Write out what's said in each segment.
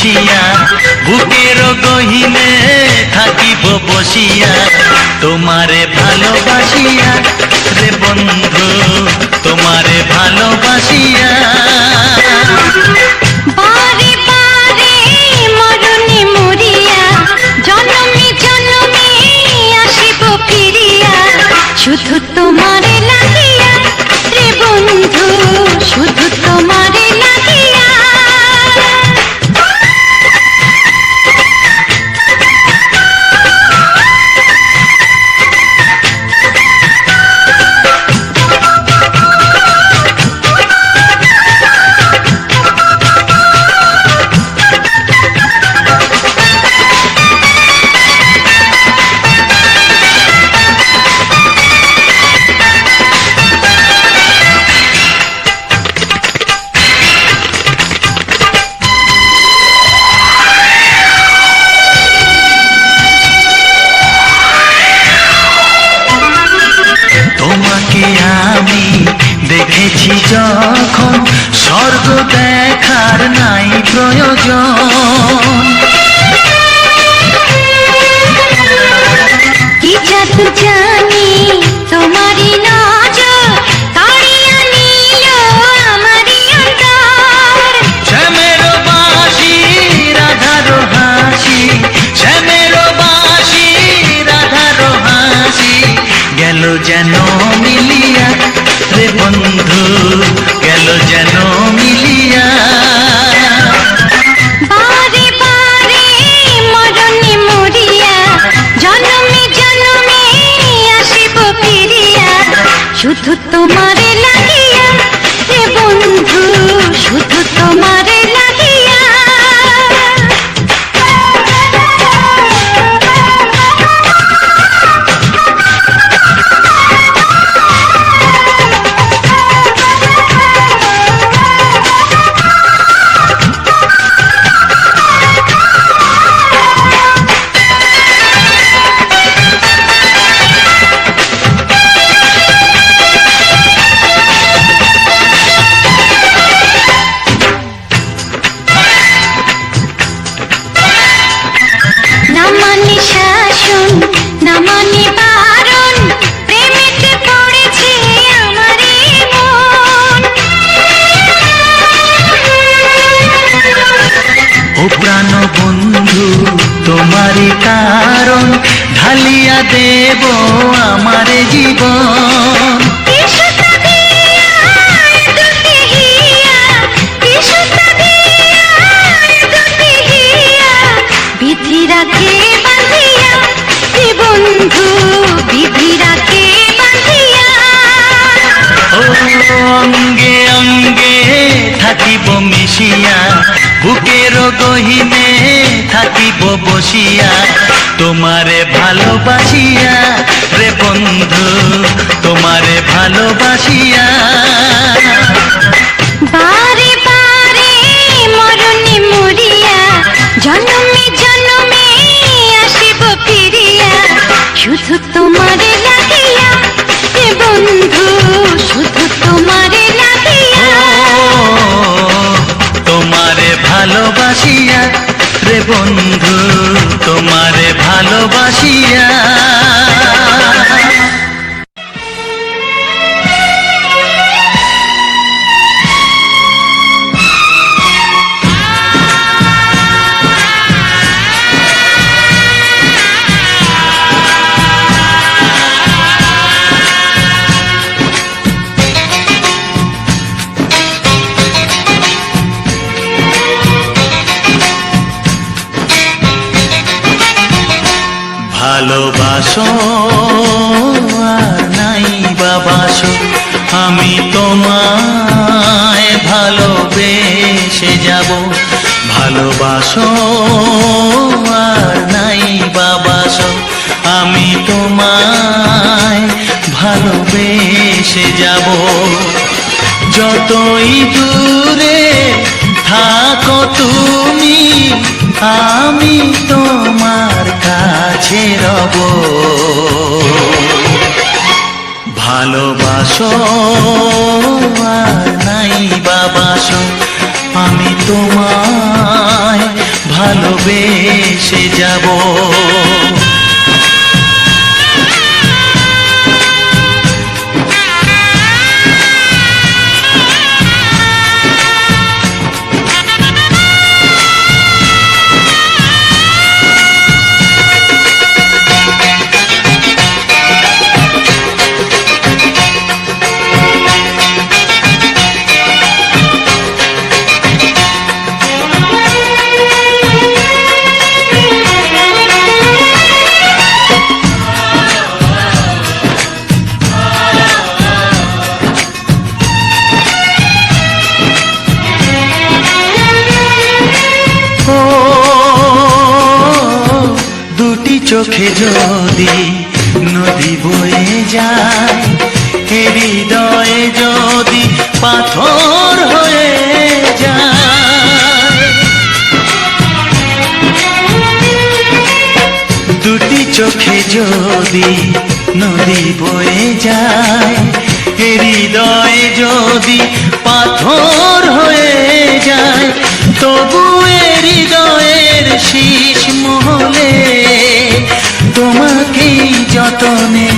মিশিয়া বুকের গহিনে থাকিব বসিয়া তোমারে ভালোবাসিয়া রে বন্ধু তোমারে ভালোবাসিয়া বারে বারে মরণে মরিয়া জনমে জনমে আসিব ফিরিয়া শুধু তোমারে লাগিয়া রে বন্ধু শুধু তোমারে লাগিয়া আমি দেখেছি যখন স্বর্গ দেখার নাই প্রয়োজন কি জাদু জানি তোমারই নজর কাড়িয়া নিল আমারই অন্তর শ্যামের বাঁশি রাধার হাসি শ্যামের বাঁশি রাধার হাসি গেল যেন মিলিয়া রে বন্ধু গেল যেন মিলিয়া বারে বারে মরণে মরিয়া জনমে জনমে আসিব ফিরিয়া শুধু তোমারে লাগিয়া রে বন্ধু শুধু তোমারে লাগিয়া না মানে শাসন না মানে বারণ প্রেমেতে পড়েছে আমারে মন ও প্রাণ বন্ধু তোমারই কারণ ঢালিয়া দেব আমারে জীবন বিধি রাখে বাঁধিয়া হে বন্ধু বিধি রাখে বাঁধিয়া ও অঙ্গে অঙ্গে থাকিব মিশিয়া বুকের গহিনে থাকিব বসিয়া তোমারে ভালোবাসিয়া রে বন্ধু তোমারে ভালোবাসিয়া বারে বারে মরণে মরিয়া জনমে জনমে আসিব ফিরিয়া শুধু তোমারে লাগিয়া হে বন্ধু শুধু তোমারে লাগিয়া তোমারে ভালোবাসিয়া রে বন্ধু তোমারে ভালোবাসিয়া ভালোবাসো আর নাই বাবাসো আমি তোমায় ভালোবেসে যাব ভালোবাসো আর নাই বাবাসো আমি তোমায় ভালোবেসে যাব যতই দূরে থাকো তুমি আমি তোমার কাছে রব ভালোবাসো আর নাই বাবাসো আমি তোমায় চোখে যদি নদী বয়ে যায়, হৃদয়ে যদি পাথর হয়ে যায়, দুটি চোখে যদি নদী বয়ে যায়, হৃদয়ে যদি পাথর হয়ে যায়, তবু হৃদয়ের শীষ মহলে তোমাকেই যতনে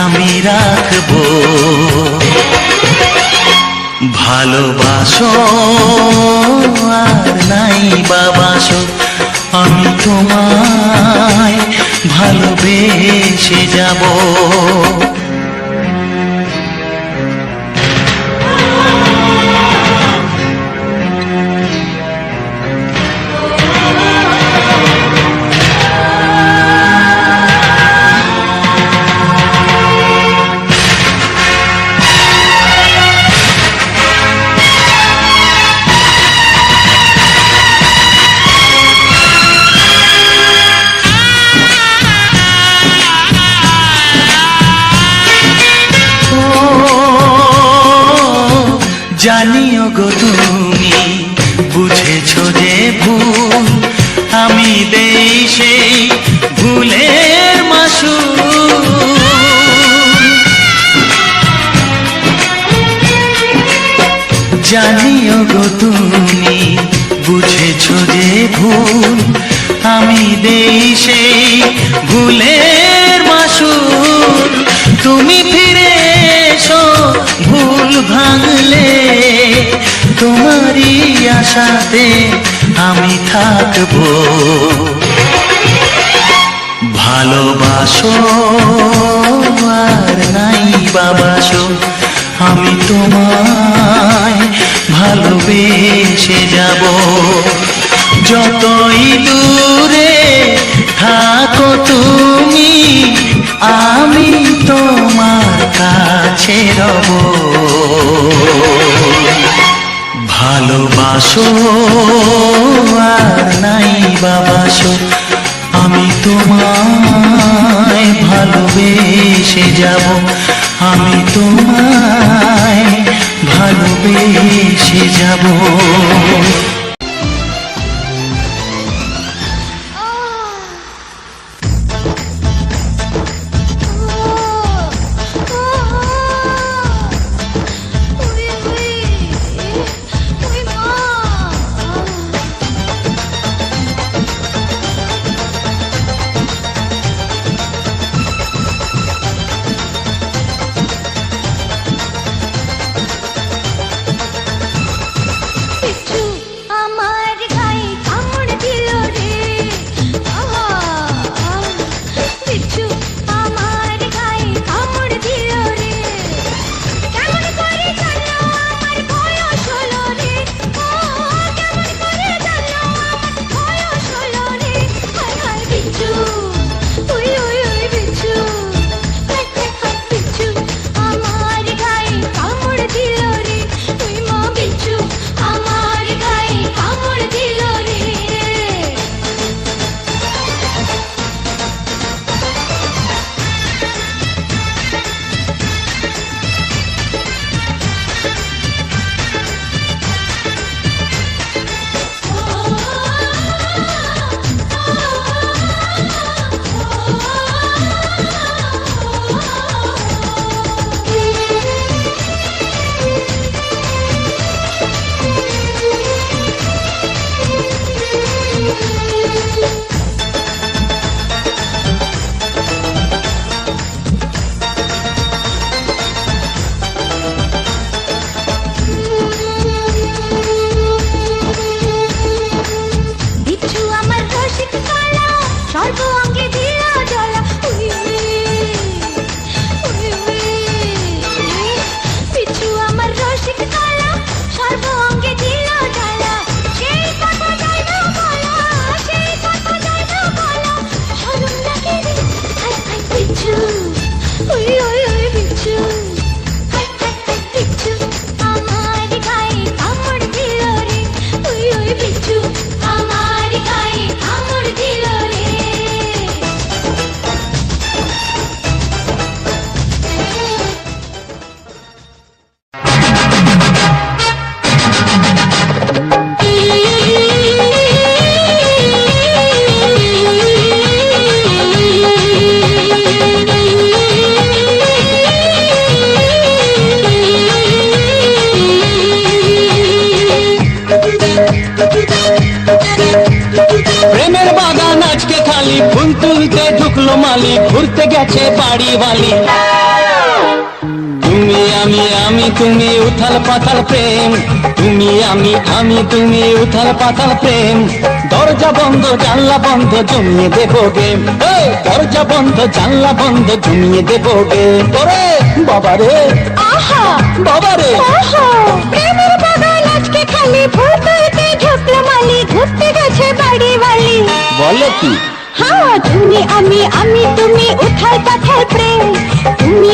আমি রাখবো। ভালোবাসো আর নাই বাবাসো, আমি তোমায় ভালোবেসে যাব। জানিও গো তুমি বুঝেছো যে ভুল, আমি দেই সেই ভুলের মাসুল। জানিও গো তুমি বুঝেছো যে ভুল, আমি দেই সেই ভুলের মাসুল। তুমি ফিরে এসো ভুল ভাঙলে, তোমারই আশাতে আমি থাকবো। ভালোবাসো আর নাই বাবাসো, আমি তোমায় ভালোবেসে যাব। যতই দূরে থাকো তুমি, আমি তোমার কাছে রব। ভালোবাসো আর নাই বাবাসো, আমি তোমায় ভালোবেসে যাব। আমি তোমায় ভালোবেসে যাব। একটু প্রেমের বাগান আজকে খালি, ফুল তুলতে ঢুকলো মালি, ঘুরতে গেছে বাড়ি বালি। তুমি আমি তুমি উথাল পাথাল প্রেম, তুমি আমি তুমি উথাল পাথাল প্রেম। দরজা বন্ধ জানলা বন্ধ জমিয়ে দেবো গেম, দরজা বন্ধ জানলা বন্ধ জমিয়ে দেবো গেম। ওরে বাবারে আহা বাবারে, ওহো, প্রেমের বাগান আজকে খালি, ফুল তুলতে ঢুকলো মালি, ঘুরতে গেছে বাড়ি বালি। বলো কি? হ্যাঁ, তুমি আমি তুমি উথাল পাথাল প্রেম, তুমি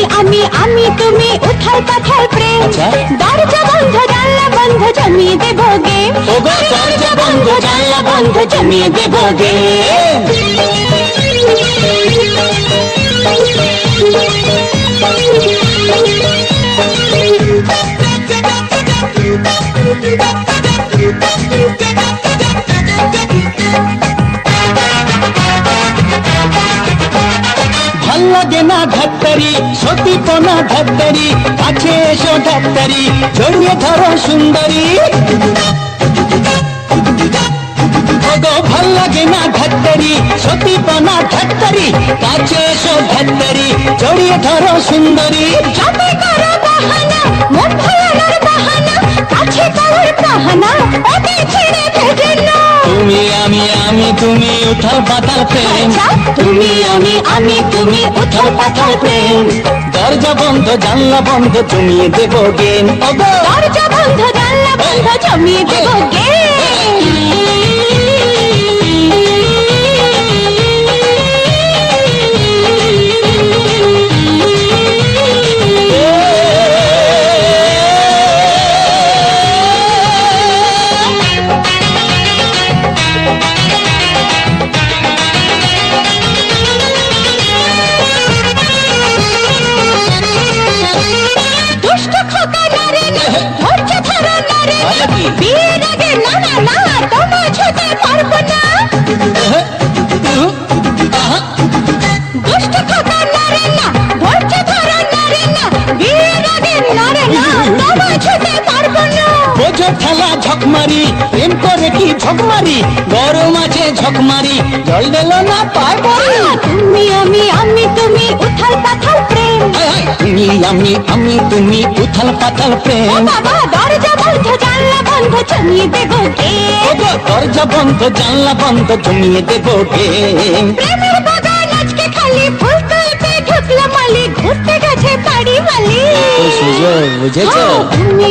আমি তুমি উথাল পাথাল প্রেম। আচ্ছা। দরজা বন্ধ জানলা বন্ধ জমিয়ে দেবো গেম, ওগো দরজা বন্ধ জানলা বন্ধ জমিয়ে দেবো গেম। ভাল লাগে না ঢাক্তারি, সতীপনা ঢাক্তারি, কাছে এসো ঢাক্তারি, জড়িয়ে ধরো সুন্দরী। ওগো ভাল লাগে না ঢাক্তারি, সতীপনা ঢাক্তারি, কাছে এসো ঢাক্তারি, জড়িয়ে ধরো সুন্দরী। যতই করো বাহানা, মন ভোলানোর বাহানা, কাছে পাওয়ার বাহানা, ওকে ছেড়ে ভেজে না। তুমি আমি তুমি উথাল পাতাল প্রেম, তুমি আমি তুমি উথাল পাতাল প্রেম। দরজা বন্ধ জানলা বন্ধ জমিয়ে দেবো গেম, ওগো দরজা বন্ধ জানলা বন্ধ জমিয়ে দেবো দুষ্ট খোকা নারে না, ধৈর্য ধরো নারে না, বলো কি? বিয়ের আগে না না না, তোমা ছুতে পারবো না। দুষ্ট খোকা নারে না, ধৈর্য ধরো নারে না, বিয়ের আগে নারে না, তোমা ছুতে পারবো না। বোঝো ঠেলা ঝকমারি, প্রেম করে কি ঝকমারি, গরম আছে ঝকমারি, জল দিল না পায় পরে। তুমি আমি তুমি উথাল পাথাল প্রেম, তুমি আমি তুমি উথাল পাতাল ও প্রেম। বাবা দরজা বন্ধ জানলা বন্ধ জমিয়ে দেবো ওগো দরজা বন্ধ জানলা বন্ধ জমিয়ে দেবো গেম। প্রেমের বাগান আজকে খালি, ফুল তুলতে ঢুকলো মালি, ঘুরতে গেছে বাড়ি বালি। বুঝেছো? তুমি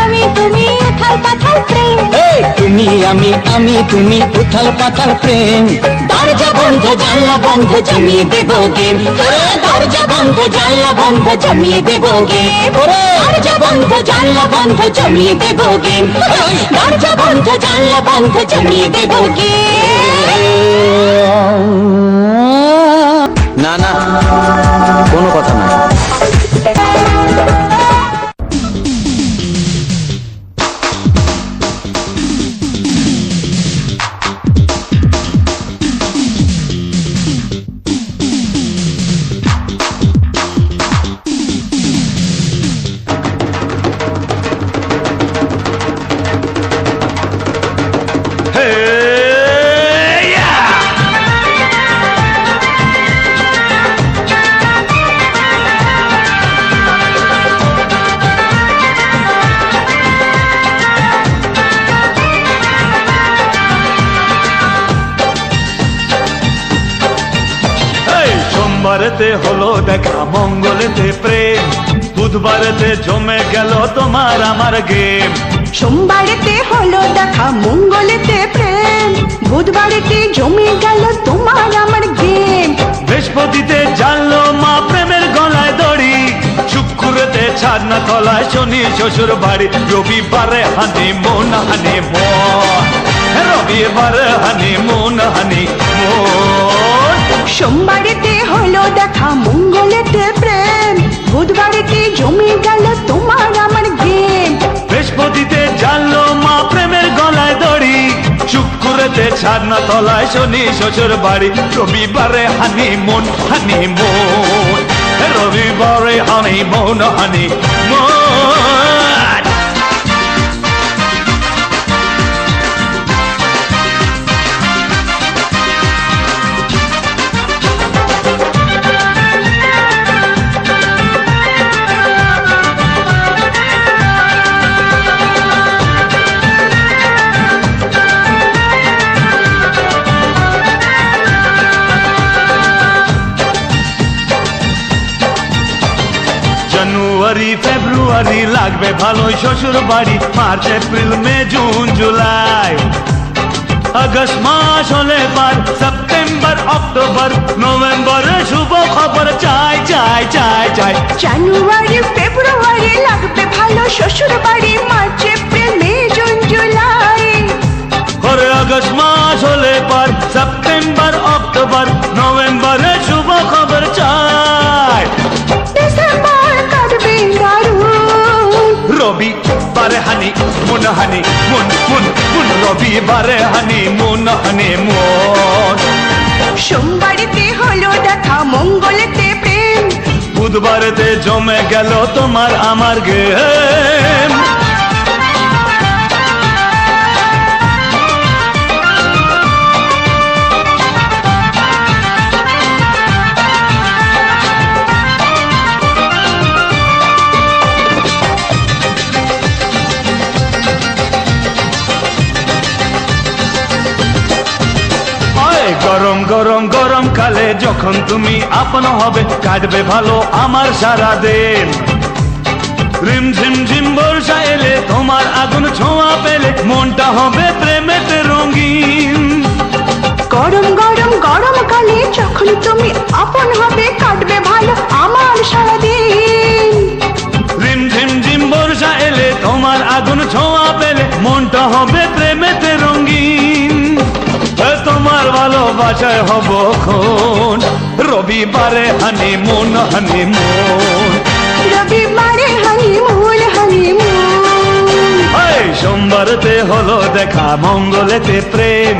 আমি তুমি উথাল পাথাল প্রেম, তুমি আমি তুমি উথাল পাতাল প্রেম। দরজা বন্ধ জানলা বন্ধ জমিয়ে দেবো গেম, দরজা বন্ধ জানলা বন্ধ জমিয়ে দেবো গেম। দরজা বন্ধ জানলা বন্ধ জমিয়ে দেবো গেম, দরজা বন্ধ জানলা বন্ধ জমিয়ে দেবো গেম। না না, কোনো কথা না। সোমবারেতে হলো দেখা, মঙ্গলেতে প্রেম, বুধবারেতে জমে গেল তোমার আমার গেম। সোমবারেতে হলো দেখা, মঙ্গলেতে প্রেম, বুধবারেতে জমে গেল তোমার আমার গেম। বৃহস্পতিতে জানলো মা প্রেমের গলায় দড়ি, শুক্রতে ছাড়না তলায় শনি শ্বশুর বাড়ি, রবিবারে হানিমুন হানিমুন, রবিবারে হানিমুন হানিমুন। সোমবারেতে হলো দেখা, মঙ্গলেতে প্রেম, বুধবারেতে জমে গেল তোমার আমার গেম। বৃহস্পতিতে জানলো মা প্রেমের গলায় দড়ি, শুক্রতে ছাড়না তলায় শনি শ্বশুর বাড়ি, রবিবারে হানিমুন হানিমুন, রবিবারে হানিমুন হানিমুন। লাগবে ভালোই শ্বশুর বাড়ি March April May June July August মাস হলে পার সেপ্টেম্বর অক্টোবর নভেম্বরে শুভ খবর চাই চাই চাই চাই জানুয়ারি ফেব্রুয়ারি লাগবে ভালো শ্বশুর বাড়ি March April May June July ওরে আগস্ট মাস হলে পার সেপ্টেম্বর অক্টোবর নভেম্বরে শুভ খবর চাই ডিসেম্বর কাটবে দারুণ রবিবারে হানি মুন রবিবারে হানি মুন সোমবারেতে হলো দেখা মঙ্গলেতে প্রেম বুধবারেতে জমে গেল তোমার আমার গেম গরম গরম গরম কালে যখন তুমি আপন হবে কাটবে ভালো আমার সারা দিন রিম ঝিম ঝিম বর্ষা এলে তোমার আগুন ছোঁয়া পেলে মনটা হবে প্রেমেতে রঙিন গরম গরম গরম কালে যখন তুমি আপন হবে কাটবে ভালো আমার সারাদিন রিম ঝিম ঝিম বর্ষা এলে তোমার আগুন ছোঁয়া পেলে মনটা হবে প্রেমেতে রঙিন তোমার ভালোবাসায় হব খুন রবিবারে হানিমুন রবিবারে হানিমুন সোমবারতে হলো দেখা মঙ্গলেতে প্রেম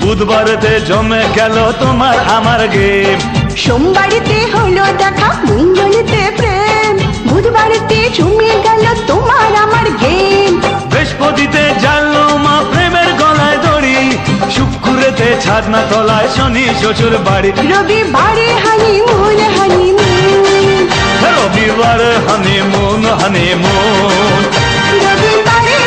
বুধবারতে জমে গেল তোমার আমার গেম সোমবারেতে হলো দেখা মঙ্গলেতে প্রেম বুধবারেতে জমে গেল তোমার আমার গেম বৃহস্পতিতে জানলো মা প্রেমের গলায় দড়ি শুক্রেতে ছাদনা তলায় শনি শ্বশুর বাড়ি রবিবারে হানিমুন রবিবারে হানিমুন রবিবারে রবিবারে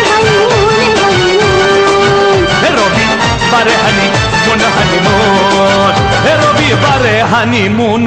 রবিবারে হানিমুন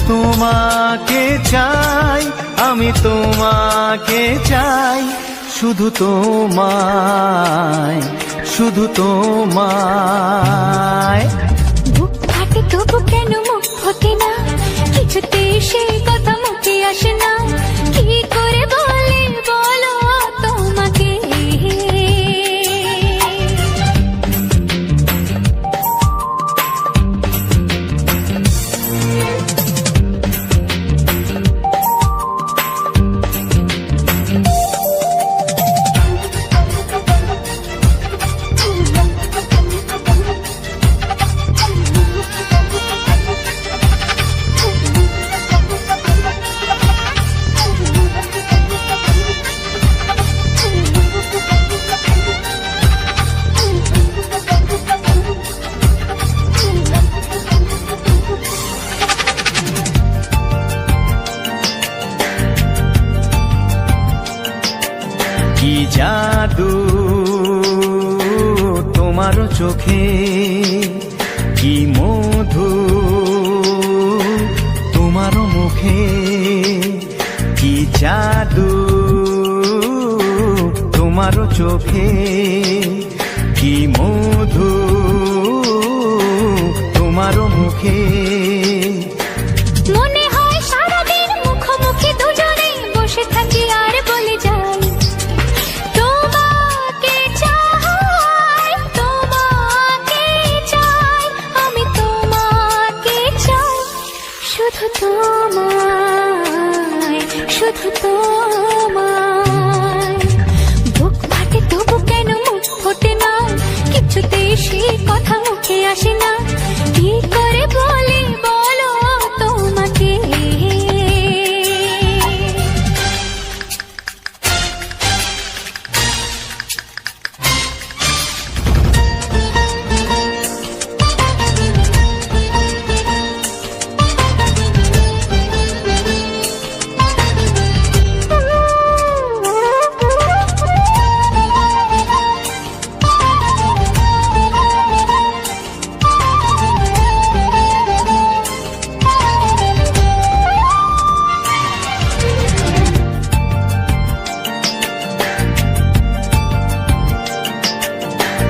তোমাকে চাই আমি তোমাকে চাই শুধু তোমায় বুক ফাটে তবু কেন মুখ ফোটে না কিছুতে সেই কথা মুখে আসে না কি করে বলে বলো তোমাকে কি জাদু তোমার চোখে কি মধু তোমার মুখে কি জাদু তোমার চোখে কি মধু তোমারও মুখে। মনে হয় সারাদিন মুখোমুখি দুজনে বসে থাকি আর বলে যাই তোমাকে চাই, তোমাকে চাই, আমি তোমাকে চাই, শুধু তোমায়, শুধু তোমায়। বুক ফাটে তবু কেন মুখ ফোটে না, কিছুতেই সেই কথা মুখে আসে না, কি করে বলি বলো তোমাকে।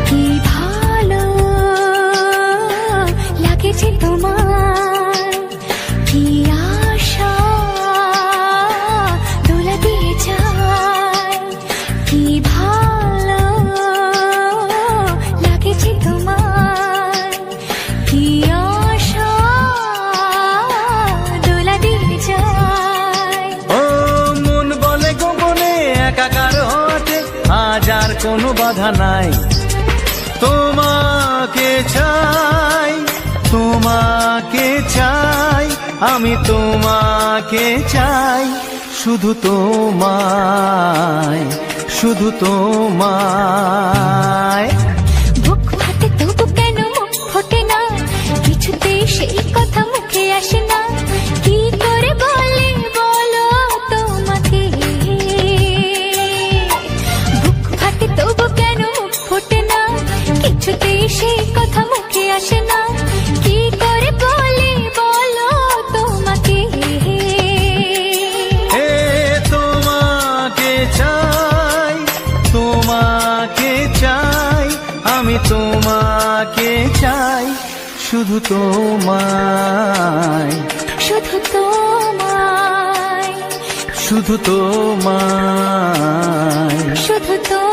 কি ভালো লাগেছে তোমার, কি আশা দোলা দিয়ে যায়, কি ভালো লাগেছে তোমার, কি আশা দোলা দিয়ে যায়। ও মন বলে গোপনে একাকার হতে আজ আর কোনো বাধা নাই, তোমাকে চাই, তোমাকে চাই, আমি তোমাকে চাই, শুধু তোমায়, শুধু তোমায়। বুক ফাটে তবু কেন মুখ ফোটে না, কিছুতেই সেই কথা মুখে আসে না, কি করে বলি বলো তোমাকে। বুক ফাটে তবু কেন মুখ ফোটে না, কিছুতেই সেই কথা মুখে আসে না, কি করে বলি বলো তোমাকে। হে তোমাকে চাই, তোমাকে চাই, আমি তোমাকে চাই, শুধু তোমায়, শুধু তোমায়, শুধু তোমায়। শুধু তোমায়।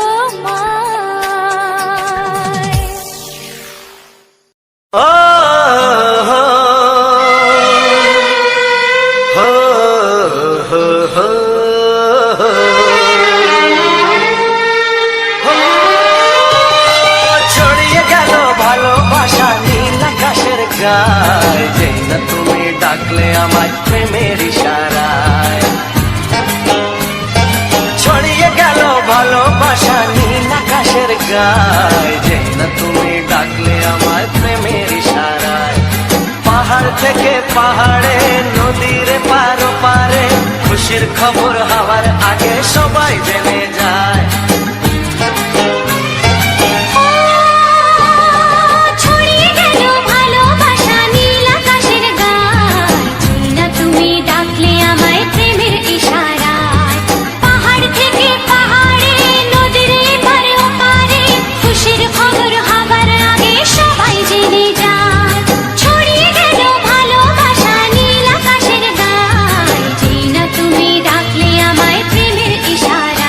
ছড়িয়ে গেল ভালোবাসা নীল আকাশের গায়, যেই না তুমি ডাকলে আমার প্রেমের ইশারায়। ছড়িয়ে গেল ভালোবাসা নীল আকাশের গায়, যেই না তুমি ডাকলে আমার প্রেমের ইশারায়। পাহাড় থেকে পাহাড়ে, নদীর পারো পারে, খুশির খবর হওয়ার আগে সবাই জেনে যায়। ছড়িয়ে গেল ভালোবাসা নীল আকাশের গায়, যেই না তুমি ডাকলে আমায় প্রেমের ইশারায়। পাহাড় থেকে পাহাড়ে, নদীর এপারে ওপারে, খুশির খবর হবার আগে সবাই জেনে যায়। ছড়িয়ে গেল ভালোবাসা নীল আকাশের গায়, যেই না তুমি ডাকলে আমায় প্রেমের ইশারায়।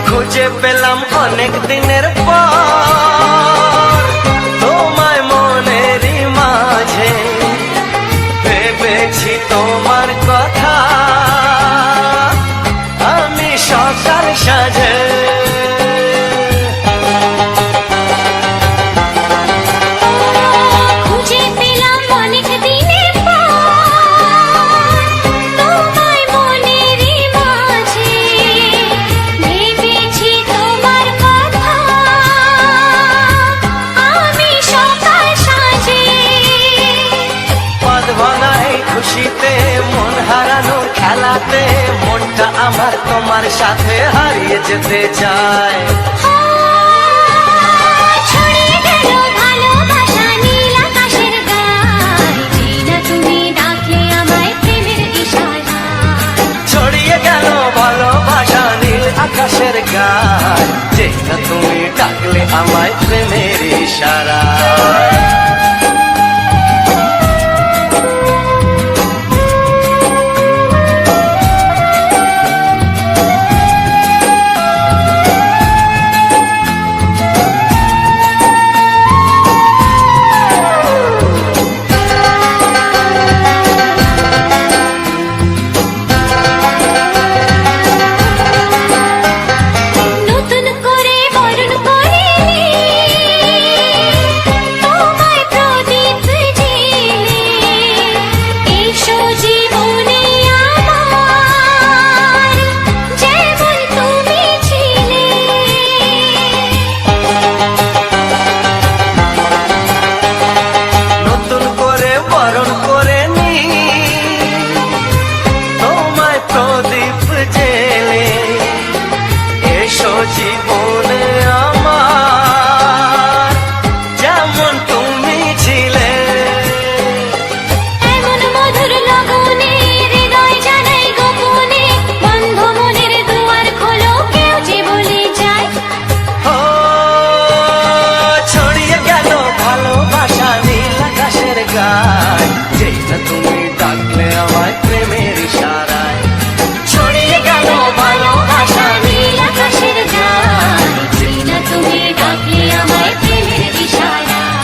খুঁজে পেলাম অনেক দিনের পর তোমায় মনেরই মাঝে, ভেবেছি তোমার কথা আমি সকাল সাজে। খুঁজে পেলাম অনেক দিনের পর তোমায় মনেরই মাঝে, ভেবেছি তোমার কথা যেতে চায়। ছড়িয়ে গেল ভালোবাসা নীল আকাশের গায়, যেই না তুমি ডাকলে আমায় প্রেমের ইশারায়। ছড়িয়ে গেল ভালোবাসা নীল আকাশের গায়, যেই না তুমি ডাকলে আমায় প্রেমের ইশারায়। নতুন করে বরণ করে তোমায় প্রদীপ জেলে, এসো জীবনে আমার যেমন তুমি ছিলে। নতুন করে বরণ করে নি তোমায় প্রদীপ জেলে, এসো জীবনে আমার যেমন তুমি ছিলে। এমন মধুর লগনে হৃদয় জানাই গোপনে, বন্ধ মনের দুয়ার খোলো কেউ যে বলে যায়। ও ছড়িয়ে গেল ভালোবাসা নীল আকাশের গায়, যেই না তুমি ডাকলে আমায় প্রেমের ইশারায়। ছড়িয়ে গেল ভালোবাসা নীল আকাশের গায়, যেই না তুমি ডাকলে আমায় প্রেমের ইশারায়।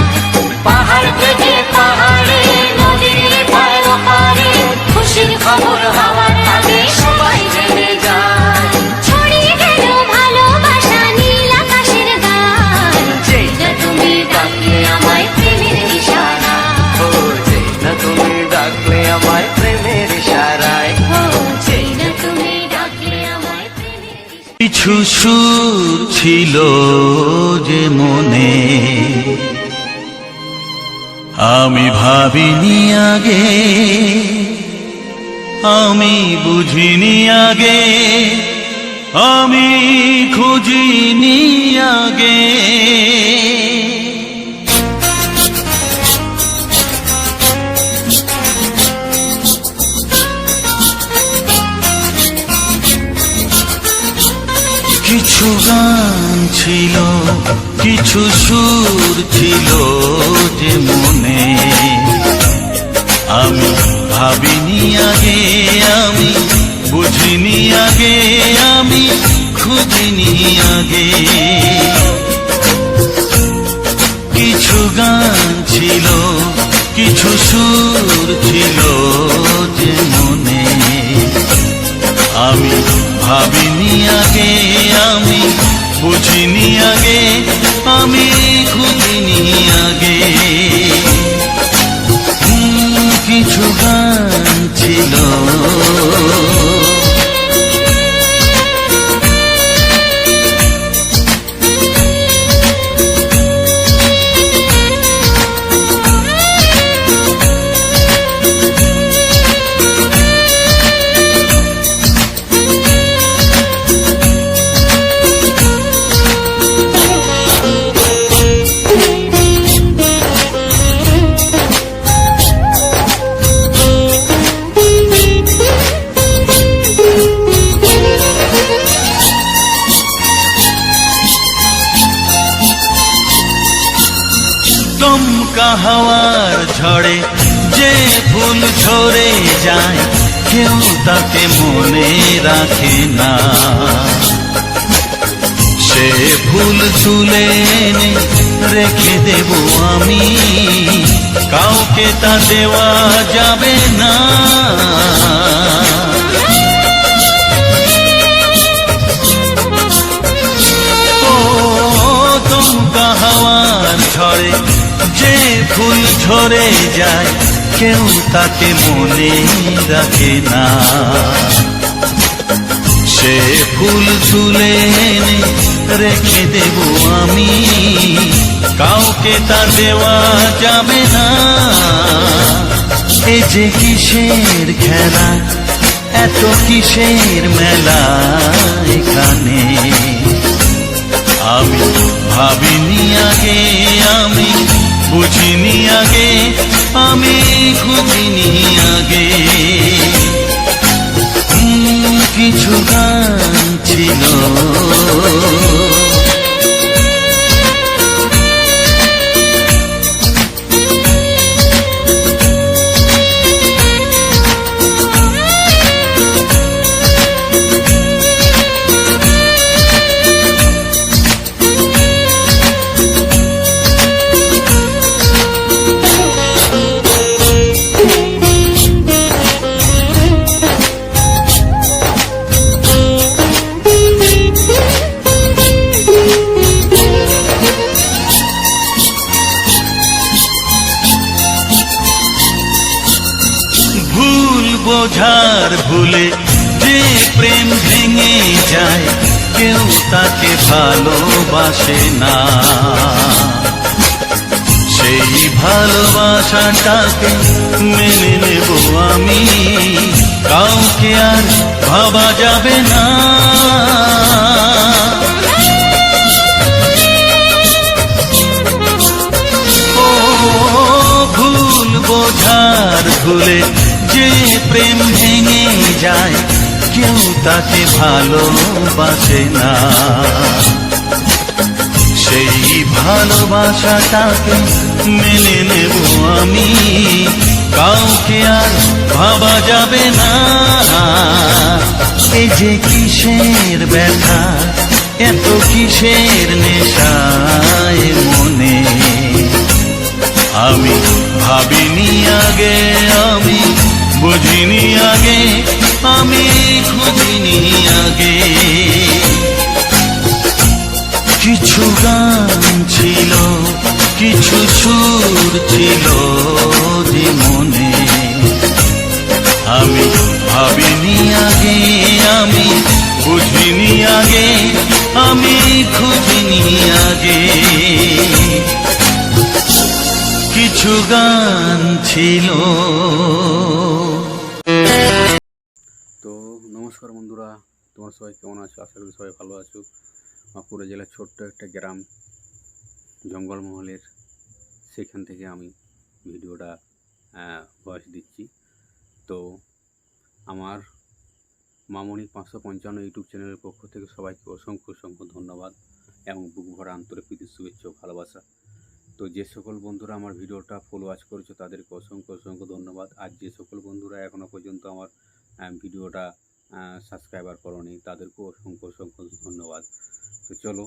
পাহাড় থেকে পাহাড়ে নদীর পার ওপারে খুশির খবর হওয়ার আগে সবাই জেনে যায়। ছড়িয়ে গেল ভালোবাসা নীল আকাশের গায়, যেই না তুমি ডাকলে আমায় প্রেমের ইশারায়। ও যেই না তুমি ডাকলে আমায় প্রেমের ইশারায়। ও যেই না তুমি ডাকলে আমায় প্রেমের ইশারায়। কিছু সুর ছিল যে মনে, আমি ভাবিনি আগে, আমি বুঝিনি আগে, আমি খুঁজিনি আগে। কিছু গান ছিল, কিছু সুর ছিল যে মনে, আমি ভাবিনি আগে, আমি বুঝিনি আগে, আমি খুঁজিনি আগে। কিছু গান ছিল, কিছু সুর ছিল যে মনে, আমি ভাবিনি আগে, আমি বুঝিনি আগে, আমি খুঁজিনি আগে। কিছু গান ছিল। দমকা হাওয়ার ঝড়ে যে ফুল ঝরে যায়, কেউ তাকে মনে রাখে না। সে ফুল তুলে এনে রেখে দেব আমি, কাউকে তা দেওয়া যাবে না। ও দমকা হাওয়ার ঝড়ে যে ফুল ঝরে যায়, কেউ তাকে মনে রাখে না। সে ফুল তুলে এনে রেখে দেব আমি, কাউকে তা দেওয়া যাবে না। এ যে কিসের খেলা, এত কিসের মেলা এখানে আমি ভাবিনি আগে, আমি বুঝিনি আগে, আমি খুঁজিনি আগে। কিছু গান ছিল ভুল বোঝার ভুলে যে প্রেম ভেঙে যায়, কেউ তাকে ভালোবাসে না। সেই ভালোবাসাটাকে মেনে নেব আমি, কাউকে আর ভাবা যাবে না। ও ভুল বোঝার ভুলে যে প্রেম ভেঙে যায়, কেউ তাকে ভালোবাসে না। সেই ভালোবাসাটাকে মেনে নেব আমি, কাউকে আর ভাবা যাবে না। এই যে কিসের ব্যথা, এত কিসের নেশায় মনে, আমি ভাবিনি আগে, আমি বুঝিনি আগে, আমি খুঁজিনি আগে। কিছু গান ছিল, কিছু সুর ছিল যে মনে, আমি ভাবিনি আগে, আমি বুঝিনি আগে, আমি খুঁজিনি আগে। কিছু গান ছিল। তো নমস্কার বন্ধুরা, তোমরা সবাই কেমন আছো? আশা করি সবাই ভালো আছো। বাঁকুড়া জেলার ছোট্ট একটা গ্রাম জঙ্গলমহলের, সেখান থেকে আমি ভিডিওটা ভয়েস দিচ্ছি। তো আমার মামনি 555 ইউটিউব চ্যানেলের পক্ষ থেকে সবাইকে অসংখ্য অসংখ্য ধন্যবাদ এবং বুক ভরা আন্তরিক প্রীতির শুভেচ্ছা ও ভালোবাসা। তো যে সকল বন্ধুরা আমার ভিডিওটা ফলো ওয়াচ করেছো তাদেরকে অসংখ্য অসংখ্য ধন্যবাদ। আর যে সকল বন্ধুরা এখনও পর্যন্ত আমার ভিডিওটা সাবস্ক্রাইবার করোনি তাদেরকেও অসংখ্য অসংখ্য ধন্যবাদ। তো চলো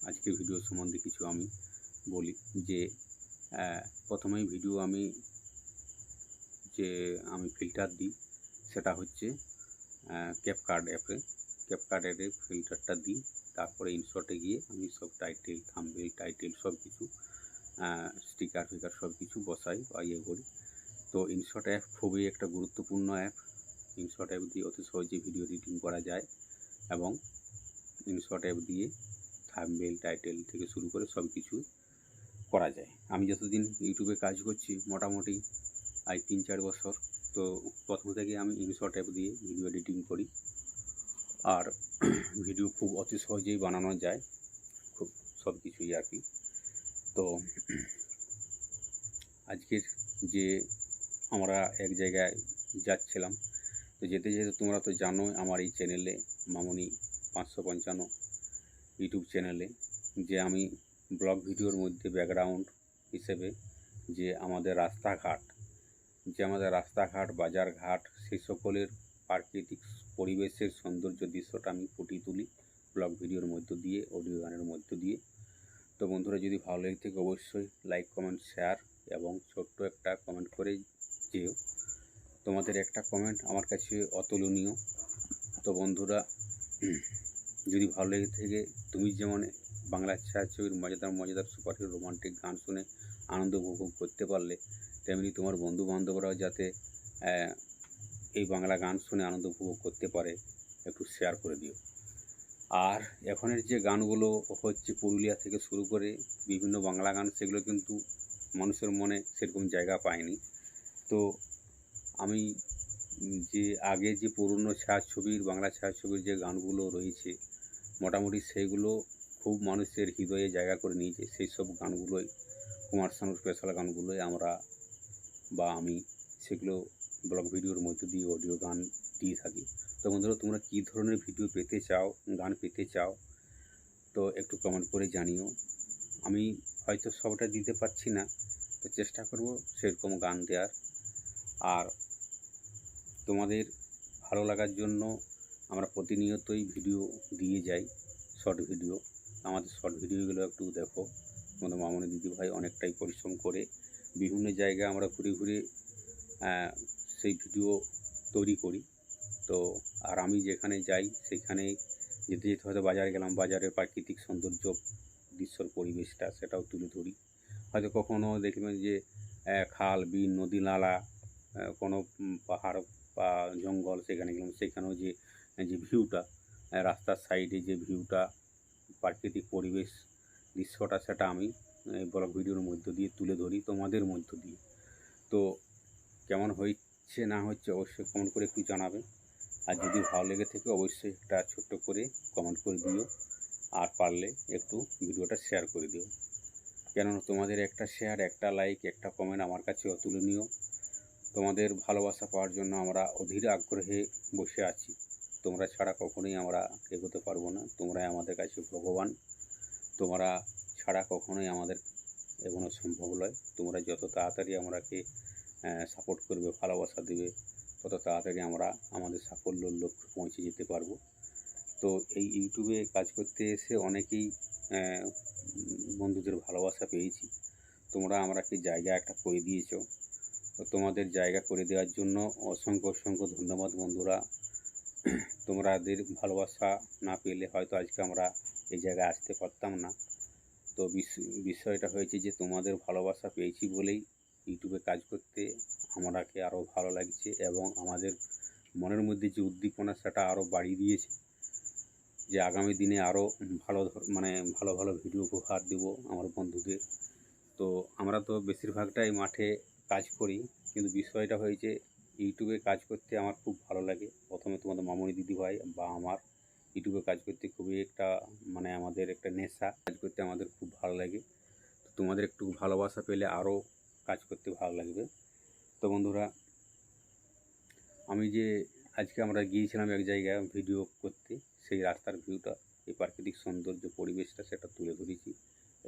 আজকে ভিডিও সম্বন্ধে কিছু আমি বলি। যে প্রথমেই ভিডিও আমি ফিল্টার দিই, সেটা হচ্ছে ক্যাপকাট অ্যাপে। ক্যাপকাট অ্যাপে ফিল্টারটা দিই, তারপরে ইনশটে গিয়ে আমি সব টাইটেল, থাম্বনেল, টাইটেল সব কিছু, স্টিকার ফিকার সব কিছু বসাই বা করি। তো ইনশট অ্যাপ খুবই একটা গুরুত্বপূর্ণ অ্যাপ। ইনশট অ্যাপ দিয়ে অতি সহজে ভিডিও এডিটিং করা যায় এবং ইনশট অ্যাপ দিয়ে থাম্বনেল, টাইটেল থেকে শুরু করে সব কিছু করা যায়। আমি যতদিন ইউটিউবে কাজ করছি, মোটামুটি 3-4 বছর, তো প্রথম থেকে আমি ইনশট অ্যাপ দিয়ে ভিডিও এডিটিং করি। আর ভিডিও খুব অতি সহজেই বানানো যায়, খুব সব কিছুই আর কি। তো আজকের যে আমরা এক জায়গায় যাচ্ছিলাম, তো যেতে যেতে তোমরা তো জানো আমার এই চ্যানেলে, মামনি 555 ইউটিউব চ্যানেলে, যে আমি ব্লগ ভিডিওর মধ্যে ব্যাকগ্রাউন্ড হিসেবে যে আমাদের রাস্তাঘাট, বাজারঘাট, সেই সকলের প্রাকৃতিক পরিবেশের সৌন্দর্য দৃশ্যটা আমি ফুটিয়ে তুলি ব্লগ ভিডিওর মধ্য দিয়ে, অডিও গানের মধ্য দিয়ে। তো বন্ধুরা, যদি ভালো লেগে থাকে অবশ্যই লাইক, কমেন্ট, শেয়ার এবং ছোট্ট একটা কমেন্ট করে যেও। তোমাদের একটা কমেন্ট আমার কাছে অতুলনীয়। তো বন্ধুরা, যদি ভালো লেগে থাকে, তুমি যেমন বাংলা ছায়াছবির মজাদার মজাদার সুপারহিট রোমান্টিক গান শুনে আনন্দ উপভোগ করতে পারলে, তেমনি তোমার বন্ধু বান্ধবরাও যাতে এই বাংলা গান শুনে আনন্দ উপভোগ করতে পারে, একটু শেয়ার করে দিও। আর এখনের যে গানগুলো হচ্ছে পুরুলিয়া থেকে শুরু করে বিভিন্ন বাংলা গান, সেগুলো কিন্তু মানুষের মনে সেরকম জায়গা পায়নি। তো আমি যে আগে যে পুরনো ছায়াছবির বাংলা ছায়াছবির যে গানগুলো রয়েছে মোটামুটি সেইগুলো খুব মানুষের হৃদয়ে জায়গা করে নিয়েছে। সেই সব গানগুলোই কুমার শানুর স্পেশাল গানগুলোই আমরা বা আমি সেগুলো ব্লগ ভিডিওর মধ্যে দিয়ে অডিও গান দিয়ে থাকি। তো বন্ধুরা, তোমরা কী ধরনের ভিডিও পেতে চাও, গান পেতে চাও, তো একটু কমেন্ট করে জানিও। আমি হয়তো সবটা দিতে পারছি না, তো চেষ্টা করব সেরকম গান দেওয়ার। আর তোমাদের ভালো লাগার জন্য আমরা প্রতিনিয়তই ভিডিও দিয়ে যাই, শর্ট ভিডিও। আমাদের শর্ট ভিডিওগুলো একটু দেখো। আমাদের মামনি দিদিভাই অনেকটাই পরিশ্রম করে বিভিন্ন জায়গায় আমরা ঘুরে ঘুরে সেই ভিডিও তৈরি করি। তো আর আমি যেখানে যাই সেখানে যেতে যেতে হয়তো বাজারে গেলাম, বাজারের প্রাকৃতিক সৌন্দর্য দৃশ্যর পরিবেশটা সেটাও তুলে ধরি। হয়তো কখনও দেখবেন যে খাল, বিল, নদী, নালা, কোনো পাহাড় বা জঙ্গল, সেখানে গেলাম, সেখানেও যে যে ভিউটা, রাস্তার সাইডে যে ভিউটা, প্রাকৃতিক পরিবেশ দৃশ্যটা, সেটা আমি ব্লগ ভিডিওর মধ্য দিয়ে তুলে ধরি তোমাদের মধ্য দিয়ে। তো কেমন হচ্ছে না হচ্ছে অবশ্যই কমেন্ট করে একটু জানাবেন। আর যদি ভালো লেগে থাকে অবশ্যই একটা ছোট্ট করে কমেন্ট করে দিও, আর পারলে একটু ভিডিওটা শেয়ার করে দিও। কেননা তোমাদের একটা শেয়ার, একটা লাইক, একটা কমেন্ট আমার কাছে অতুলনীয়। তোমাদের ভালোবাসা পাওয়ার জন্য আমরা অধীর আগ্রহে বসে আছি। তোমরা ছাড়া কখনোই আমরা এগোতে পারবো না। তোমরাই আমাদের কাছে ভগবান। তোমরা ছাড়া কখনোই আমাদের এগোনো সম্ভব নয়। তোমরা যত তাড়াতাড়ি আমরাকে সাপোর্ট করবে, ভালোবাসা দেবে, তত তাড়াতাড়ি আমরা আমাদের সাফল্যর লক্ষ্যে পৌঁছে যেতে পারবো। তো এই ইউটিউবে কাজ করতে এসে অনেকেই বন্ধুদের ভালোবাসা পেয়েছি। তোমরা আমাকে জায়গা একটা করে দিয়েছো। তো তোমাদের জায়গা করে দেওয়ার জন্য অসংখ্য অসংখ্য ধন্যবাদ বন্ধুরা। তোমাদের ভালোবাসা না পেলে হয়তো আজকে আমরা এই জায়গায় আসতে পারতাম না। তো বিষয়টা হয়েছে যে তোমাদের ভালোবাসা পেয়েছি বলেই ইউটিউবে কাজ করতে আমাকে আরও ভালো লাগছে, এবং আমাদের মনের মধ্যে যে উদ্দীপনা সেটা আরও বাড়িয়ে দিয়েছে যে আগামী দিনে আরও ভালো ভালো ভিডিও উপহার দেবো আমার বন্ধুদের। তো আমরা তো বেশিরভাগটাই মাঠে কাজ করি, কিন্তু বিষয়টা হয়েছে ইউটিউবে কাজ করতে আমার খুব ভালো লাগে। প্রথমে তোমাদের মামনি দিদিভাই বা আমার ইউটিউবে কাজ করতে খুবই একটা আমাদের একটা নেশা, কাজ করতে আমাদের খুব ভালো লাগে। তো তোমাদের একটু ভালোবাসা পেলে আরও কাজ করতে ভালো লাগবে। তো বন্ধুরা, আমি যে আজকে আমরা গিয়েছিলাম এক জায়গায় ভিডিও করতে, সেই রাস্তার ভিউটা, এই প্রাকৃতিক সৌন্দর্য পরিবেশটা, সেটা তুলে ধরেছি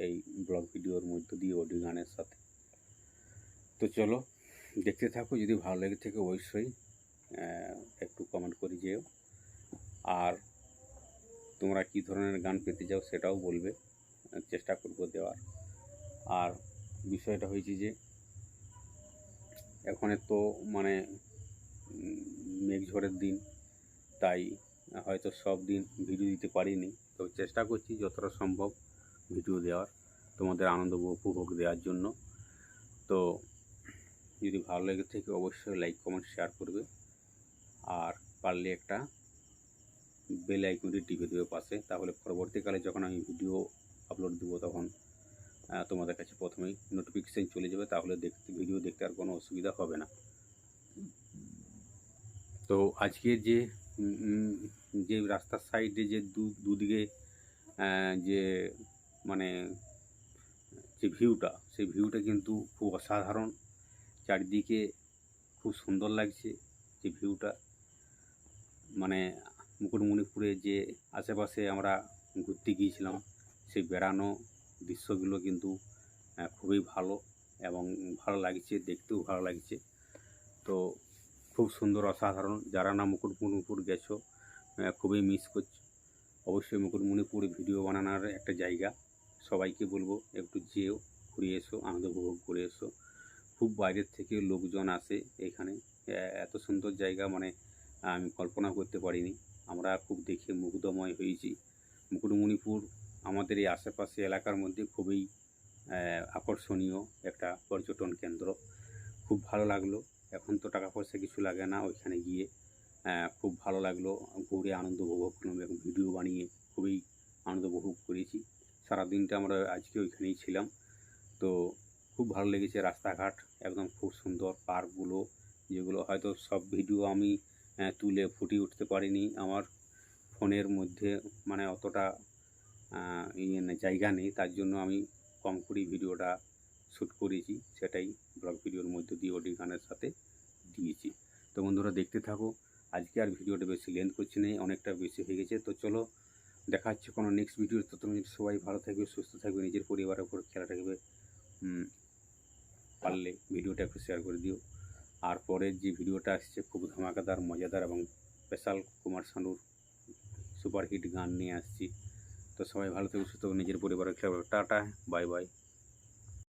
এই ব্লগ ভিডিওর মধ্য দিয়ে অডিও গানের সাথে। তো চলো দেখতে থাকো, যদি ভালো লেগে থাকে অবশ্যই একটু কমেন্ট করে যেও। আর তোমরা কী ধরনের গান পেতে চাও সেটাও বলবে, চেষ্টা করব দেওয়ার। আর বিষয়টা হয়েছে যে এখন তো মেঘ ঝড়ের দিন, তাই হয়তো সব দিন ভিডিও দিতে পারিনি। তো চেষ্টা করছি যতটা সম্ভব ভিডিও দেওয়ার, তোমাদের আনন্দ উপভোগ দেওয়ার জন্য। তো যদি ভালো লেগে থাকে অবশ্যই লাইক, কমেন্ট, শেয়ার করবে। আর পারলে একটা বেল আইকনটি টিপে দেবে পাশে, তাহলে পরবর্তীকালে যখন আমি ভিডিও আপলোড দেবো তখন তোমাদের কাছে প্রথমেই নোটিফিকেশান চলে যাবে। তাহলে ভিডিও দেখতে আর কোনো অসুবিধা হবে না। তো আজকের যে রাস্তার সাইডে যে দুদিকে যে যে ভিউটা, সেই ভিউটা কিন্তু খুব অসাধারণ। চারিদিকে খুব সুন্দর লাগছে যে ভিউটা। মুকুটমণিপুরে যে আশেপাশে আমরা ঘুরতে গিয়েছিলাম, সেই বেড়ানো দৃশ্যগুলো কিন্তু খুবই ভালো এবং ভালো লাগছে, দেখতেও ভালো লাগছে। তো খুব সুন্দর, অসাধারণ। যারা না মুকুটমণিপুর গেছো খুবই মিস করছো। অবশ্যই মুকুটমণিপুর ভিডিও বানানোর একটা জায়গা। সবাইকে বলবো একটু যেও, ঘুরে এসো, আনন্দ উপভোগ করে এসো। খুব বাইরের থেকে লোকজন আসে এখানে। এত সুন্দর জায়গা আমি কল্পনা করতে পারিনি। আমরা খুব দেখে মুগ্ধময় হয়েছি। মুকুটমণিপুর আমাদের এই আশেপাশে এলাকার মধ্যে খুবই আকর্ষণীয় একটা পর্যটন কেন্দ্র। খুব ভালো লাগলো। এখন তো টাকা পয়সা কিছু লাগে না, ওইখানে গিয়ে খুব ভালো লাগলো। ঘুরে আনন্দ উপভোগ করলাম এবং ভিডিও বানিয়ে খুবই আনন্দ উপভোগ করেছি। সারাদিনটা আমরা আজকে ওইখানেই ছিলাম। তো খুব ভালো লেগেছে। রাস্তাঘাট একদম খুব সুন্দর, পার্কগুলো, যেগুলো হয়তো সব ভিডিও আমি তুলে ফুটিয়ে উঠতে পারিনি। আমার ফোনের মধ্যে মানে অতটা জায়গা নেই, তার জন্য আমি কম করেই ভিডিওটা শ্যুট করেছি, সেটাই ব্লগ ভিডিওর মধ্যে দিয়ে অডিও গানের সাথে দিয়েছি। তো বন্ধুরা দেখতে থাকো। আজকে আর ভিডিওটা বেশি লেন্থ করছি না, অনেকটা বেশি হয়ে গেছে। তো চলো দেখা হচ্ছে কোনো নেক্সট ভিডিও। তো তুমি সবাই ভালো থাকবে, সুস্থ থাকবে, নিজের পরিবারের উপর খেয়াল রাখবে। পারলে ভিডিওটা একটু শেয়ার করে দিও। আর পরের যে ভিডিওটা আসছে খুব ধামাকাদার, মজাদার এবং স্পেশাল কুমার শানুর সুপারহিট গান নিয়ে আসছি। তো সবাই ভালো থাকবে, সুস্থ থাকবে, নিজের পরিবারের খেয়াল রাখবে। Tata, bye bye.